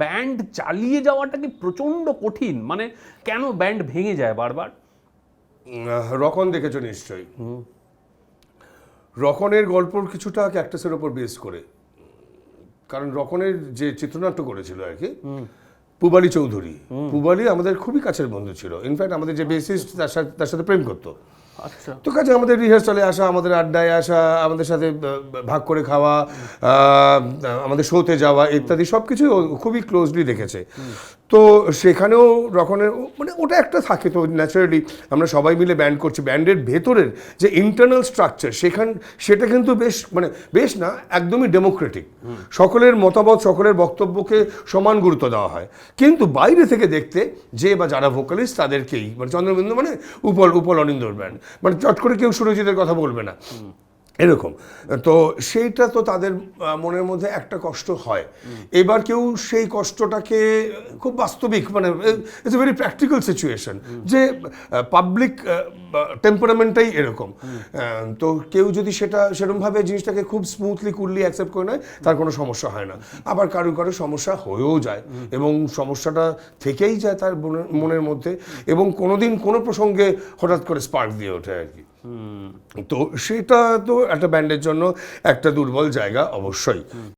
Band চালিয়ে যাওয়াটা কি প্রচণ্ড কঠিন? মানে কেন ব্যান্ড ভেঙে যায় বারবার? রকন দেখেছো নিশ্চয়ই। রকনের গল্পর কিছুটা ক্যাকটাসের ওপর বেস করে, কারণ রকনের যে চিত্রনাট্য করেছিল আর কি পূবালী চৌধুরী, পূবালী আমাদের খুবই কাছের বন্ধু ছিল। ইনফ্যাক্ট আমাদের যে বেসিস্ট তার সাথে প্রেম করতো। আচ্ছা। তো কাজে আমাদের রিহার্সালে আসা, আমাদের আড্ডায় আসা, আমাদের সাথে ভাগ করে খাওয়া, আমাদের শোতে যাওয়া ইত্যাদি সব কিছু খুবই ক্লোজলি দেখেছে। তো সেখানেও রকনের মানে ওটা একটা থাকে তো ন্যাচারালি, আমরা সবাই মিলে ব্যান্ড করছি, ব্যান্ডের ভেতরের যে ইন্টারনাল স্ট্রাকচার সেটা কিন্তু বেশ না, একদমই ডেমোক্রেটিক। সকলের মতামত, সকলের বক্তব্যকে সমান গুরুত্ব দেওয়া হয়। কিন্তু বাইরে থেকে দেখতে যে বা যারা ভোকালিস্ট তাদেরকেই, মানে চন্দ্রবিন্দু মানে উপল অনিন্দর ব্যান্ড, মানে চট করে কেউ সুরজিতের কথা বলবে না এরকম। তো সেইটা তো তাদের মনের মধ্যে একটা কষ্ট হয়। এবার কেউ সেই কষ্টটাকে খুব বাস্তবিক, মানে it's a very practical situation যে পাবলিক টেম্পারামেন্টটাই এরকম। তো কেউ যদি সেরকমভাবে জিনিসটাকে খুব স্মুথলি কুললি অ্যাকসেপ্ট করে নেয়, তার কোনো সমস্যা হয় না। আবার কারো সমস্যা হয়েও যায়, এবং সমস্যাটা থেকেই যায় তার মনের মধ্যে, এবং কোনোদিন কোনো প্রসঙ্গে হঠাৎ করে স্পার্ক দিয়ে ওঠে আর কি। তো সেটা তো একটা ব্যান্ডের জন্য একটা দুর্বল জায়গা অবশ্যই।